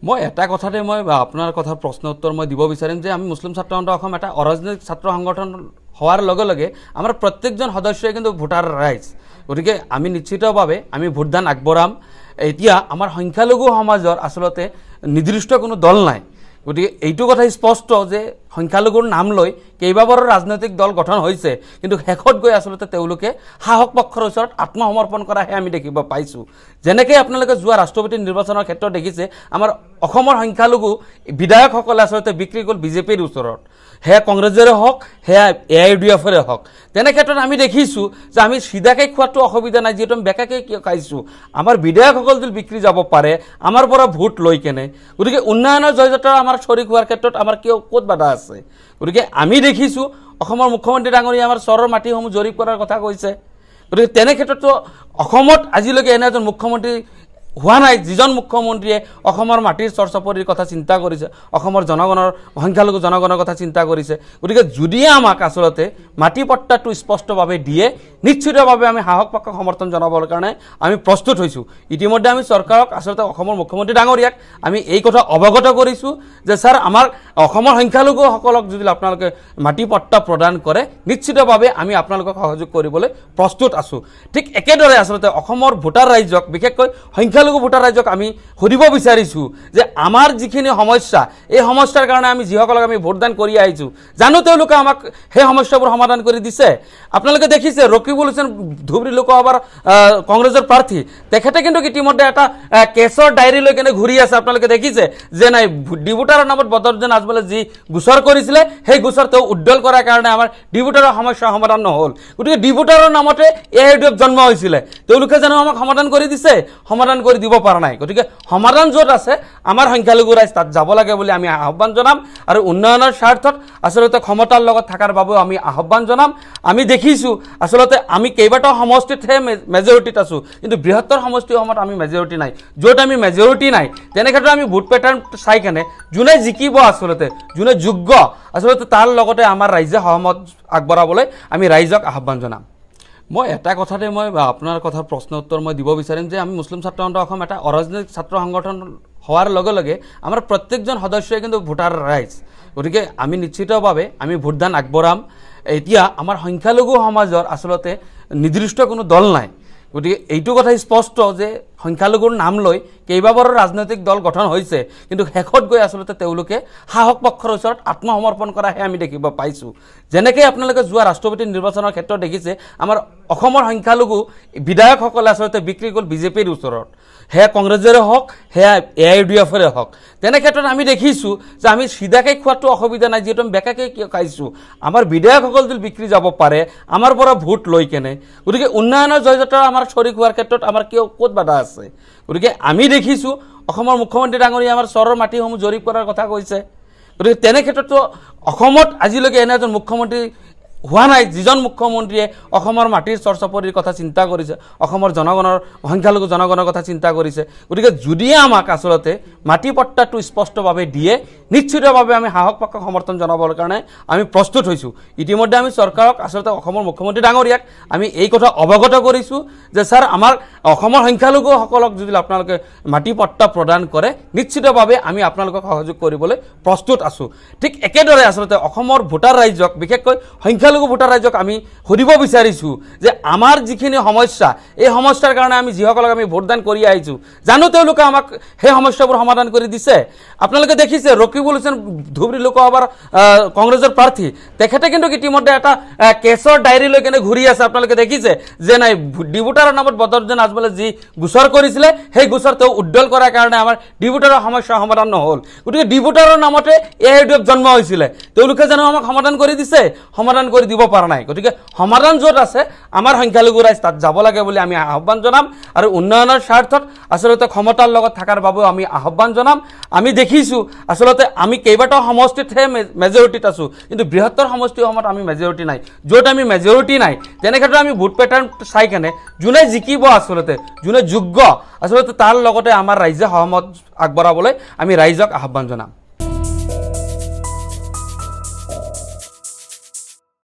মই এটা কথাতে মই আপোনাৰ কথাৰ প্ৰশ্ন উত্তৰ মই দিব বিচাৰিম যে আমি মুছলিম ছাত্ৰ সন্থা অসম এটা অৰাজনৈতিক ছাত্ৰ সংগঠন হোৱাৰ লগে লগে আমাৰ প্ৰত্যেকজন সদস্যই কিন্তু ভোটাৰ ৰাইজ গতিকে আমি নিশ্চিতভাৱে আমি ভোটদান আগবঢ়াম এতিয়া আমাৰ সংখ্যালঘু সমাজৰ আসলতে নিৰ্দিষ্ট কোনো দল নাই গতিকে এইটো কথা স্পষ্ট যে সংখ্যালঘুৰ নাম লৈ কেইবাবাৰো ৰাজনৈতিক দল গঠন হৈছে কিন্তু শেষত গৈ আসলতে তেওঁলোকে সাহস পক্ষৰ ওচৰত আত্মসমৰ্পণ কৰাহে আমি দেখিব পাইছোঁ যেনেকৈ আপোনালোকে যোৱা ৰাষ্ট্ৰপতি নিৰ্বাচনৰ ক্ষেত্ৰত দেখিছে আমাৰ অসমৰ সংখ্যালঘু বিধায়কসকলে আসলতে বিক্ৰী গ'ল বিজেপিৰ ওচৰত সেয়া কংগ্ৰেছৰে হওক সেয়া AIUDFৰে হওক তেনে ক্ষেত্ৰত আমি দেখিছোঁ যে আমি সিধাকৈ খোৱাটো অসুবিধা নাই যিহেতু আমি বেকাকৈ খাইছোঁ আমাৰ বিধায়কসকল যদি বিক্ৰী যাব পাৰে আমাৰ পৰা ভোট লৈ কেনে গতিকে উন্নয়নৰ জয়যাত্ৰা আমাৰ শৰীক হোৱাৰ ক্ষেত্ৰত আমাৰ কিয় ক'ত বাধা আছে গতিকে আমি দেখিছোঁ অসমৰ মুখ্যমন্ত্ৰী ডাঙৰীয়া আমাৰ চৰৰ মাটিসমূহ জৰীপ কৰাৰ কথা কৈছে গতিকে তেনে ক্ষেত্ৰতো অসমত আজিলৈকে এনে এজন মুখ্যমন্ত্ৰী হোৱা নাই যিজন মুখ্যমন্ত্ৰীয়ে অসমৰ মাটিৰ চৰচাপৰিৰ কথা চিন্তা কৰিছে অসমৰ জনগণৰ সংখ্যালঘু জনগণৰ কথা চিন্তা কৰিছে গতিকে যদি আমাক আসলতে মাটি পট্টাটো স্পষ্টভাৱে দিয়ে নিশ্চিতভাৱে আমি সাহস পক্ষক সমৰ্থন জনাবৰ কাৰণে আমি প্ৰস্তুত হৈছোঁ ইতিমধ্যে আমি চৰকাৰক আসলতে অসমৰ মুখ্যমন্ত্ৰী ডাঙৰীয়াক আমি এই কথা অৱগত কৰিছোঁ যে স্যাৰ আমাৰ অসমৰ সংখ্যালঘুসকলক যদি আপোনালোকে মাটি পট্টা প্ৰদান কৰে নিশ্চিতভাৱে আমি আপোনালোকক সহযোগ কৰিবলৈ প্ৰস্তুত আছোঁ ঠিক একেদৰে আসলতে অসমৰ ভোটাৰ ৰাইজক বিশেষকৈ সংখ্যালঘু ভোটাৰ ৰাইজক আমি সুধিব বিচাৰিছোঁ যে আমাৰ যিখিনি সমস্যা এই সমস্যাৰ কাৰণে আমি যিসকলক আমি ভোটদান কৰি আহিছোঁ জানো তেওঁলোকে আমাক সেই সমস্যাবোৰ সমাধান কৰি দিছে আপোনালোকে দেখিছে ৰকিবুল হুছেইন ধুবুৰী লোকসভাৰ কংগ্ৰেছৰ প্ৰাৰ্থী তেখেতে কিন্তু ইতিমধ্যে এটা কেছৰ ডায়েৰী লৈ কেনে ঘূৰি আছে আপোনালোকে দেখিছে যে নাই ডিভোটাৰৰ নামত বদৰুদ্দিন আজমলে যি গোচৰ কৰিছিলে সেই গোচৰ তেওঁ উদ্দল কৰাৰ কাৰণে আমাৰ ডিভোটাৰৰ সমস্যা সমাধান নহ'ল গতিকে ডিভোটাৰৰ নামতে AIUDF জন্ম হৈছিলে তেওঁলোকে জানো আমাক সমাধান কৰি দিছে সমাধান কৰি দিব পৰা নাই গতিকে সমাধান য'ত আছে আমাৰ সংখ্যালঘু ৰাইজ তাত যাব লাগে বুলি আমি আহ্বান জনাম আৰু উন্নয়নৰ স্বাৰ্থত আসলতে ক্ষমতাৰ লগত থকাৰ বাবেও আমি আহ্বান জনাম আমি দেখিছোঁ আসলতে আমি কেইবাটাও সমষ্টিতহে মেজৰিটিত আছোঁ কিন্তু বৃহত্তৰ সমষ্টিসমূহত আমি মেজৰিটি নাই য'ত আমি মেজৰিটি নাই তেনে ক্ষেত্ৰত আমি ভোট পেটাৰ্ণ চাই কেনে যোনে জিকিব আসলতে যোনে যোগ্য আসলতে তাৰ লগতে আমাৰ ৰাইজে সহমত আগবঢ়াবলৈ আমি ৰাইজক আহ্বান জনাম মই এটা কথাতে মই আপোনাৰ কথাৰ প্ৰশ্ন উত্তৰ মই দিব বিচাৰিম যে আমি মুছলিম ছাত্ৰ সন্থা অসম এটা অৰাজনৈতিক ছাত্ৰ সংগঠন হোৱাৰ লগে লগে আমাৰ প্ৰত্যেকজন সদস্যই কিন্তু ভোটাৰ ৰাইজ গতিকে আমি নিশ্চিতভাৱে আমি ভোটদান আগবঢ়াম এতিয়া আমাৰ সংখ্যালঘু সমাজৰ আসলতে নিৰ্দিষ্ট কোনো দল নাই গতিকে এইটো কথা স্পষ্ট যে সংখ্যালঘুৰ নাম লৈ কেইবাবাৰো ৰাজনৈতিক দল গঠন হৈছে কিন্তু শেষত গৈ আসলতে তেওঁলোকে সাহস পক্ষৰ ওচৰত আত্মসমৰ্পণ কৰাহে আমি দেখিব পাইছোঁ যেনেকৈ আপোনালোকে যোৱা ৰাষ্ট্ৰপতি নিৰ্বাচনৰ ক্ষেত্ৰত দেখিছে আমাৰ অসমৰ সংখ্যালঘু বিধায়কসকলে আসলতে বিক্ৰী গ'ল বিজেপিৰ ওচৰত সেয়া কংগ্ৰেছৰে হওক সেয়া AIUDFৰে হওক তেনে ক্ষেত্ৰত আমি দেখিছোঁ যে আমি সিধাকৈ খোৱাটো অসুবিধা নাই যিহেতু আমি বেকাকৈ খাইছোঁ আমাৰ বিধায়কসকল যদি বিক্ৰী যাব পাৰে আমাৰ পৰা ভোট লৈ কেনে গতিকে উন্নয়নৰ জয়যাত্ৰা আমাৰ শৰীক হোৱাৰ ক্ষেত্ৰত আমাৰ কিয় ক'ত বাধা আছে গতিকে আমি দেখিছোঁ অসমৰ মুখ্যমন্ত্ৰী ডাঙৰীয়া আমাৰ চৰৰ মাটিসমূহ জৰীপ কৰাৰ কথা কৈছে গতিকে তেনে ক্ষেত্ৰতো অসমত আজিলৈকে এনে এজন মুখ্যমন্ত্ৰী হোৱা নাই যিজন মুখ্যমন্ত্ৰীয়ে অসমৰ মাটিৰ চৰচাপৰিৰ কথা চিন্তা কৰিছে অসমৰ জনগণৰ সংখ্যালঘু জনগণৰ কথা চিন্তা কৰিছে গতিকে যদি আমাক আসলতে মাটি পট্টাটো স্পষ্টভাৱে দিয়ে নিশ্চিতভাৱে আমি সাহস পক্ষক সমৰ্থন জনাবৰ কাৰণে আমি প্ৰস্তুত হৈছোঁ ইতিমধ্যে আমি চৰকাৰক আসলতে অসমৰ মুখ্যমন্ত্ৰী ডাঙৰীয়াক আমি এই কথা অৱগত কৰিছোঁ যে স্যাৰ আমাৰ অসমৰ সংখ্যালঘুসকলক যদি আপোনালোকে মাটি পট্টা প্ৰদান কৰে নিশ্চিতভাৱে আমি আপোনালোকক সহযোগ কৰিবলৈ প্ৰস্তুত আছোঁ ঠিক একেদৰে আসলতে অসমৰ ভোটাৰ ৰাইজক বিশেষকৈ সংখ্যালঘু ভোটাৰ ৰাইজক আমি সুধিব বিচাৰিছোঁ যে আমাৰ যিখিনি সমস্যা এই সমস্যাৰ কাৰণে আমি যিসকলক আমি ভোটদান কৰি আহিছোঁ জানো তেওঁলোকে আমাক সেই সমস্যাবোৰ সমাধান কৰি দিছে আপোনালোকে দেখিছে ৰকিবুল হুছেইন ধুবুৰী লোকসভাৰ কংগ্ৰেছৰ প্ৰাৰ্থী তেখেতে কিন্তু ইতিমধ্যে এটা কেছৰ ডায়েৰী লৈ কেনে ঘূৰি আছে আপোনালোকে দেখিছে যে নাই ডিভোটাৰৰ নামত বদৰুদ্দিন আজমলে যি গোচৰ কৰিছিলে সেই গোচৰ তেওঁ উদ্দল কৰাৰ কাৰণে আমাৰ ডিভোটাৰৰ সমস্যা সমাধান নহ'ল গতিকে ডিভোটাৰৰ নামতে AIUDF জন্ম হৈছিলে তেওঁলোকে জানো আমাক সমাধান কৰি দিছে সমাধান কৰি দিব পৰা নাই গতিকে সমাধান য'ত আছে আমাৰ সংখ্যালঘু ৰাইজ তাত যাব লাগে বুলি আমি আহ্বান জনাম আৰু উন্নয়নৰ স্বাৰ্থত আসলতে ক্ষমতাৰ লগত থকাৰ বাবেও আমি আহ্বান জনাম আমি দেখিছোঁ আসলতে আমি কেইবাটাও সমষ্টিতহে মেজৰিটিত আছোঁ কিন্তু বৃহত্তৰ সমষ্টিসমূহত আমি মেজৰিটি নাই য'ত আমি মেজৰিটি নাই তেনে ক্ষেত্ৰত আমি ভোট পেটাৰ্ণ চাই কেনে যোনে জিকিব আসলতে যোনে যোগ্য আসলতে তাৰ লগতে আমাৰ ৰাইজে সহমত আগবঢ়াবলৈ আমি ৰাইজক আহ্বান জনাম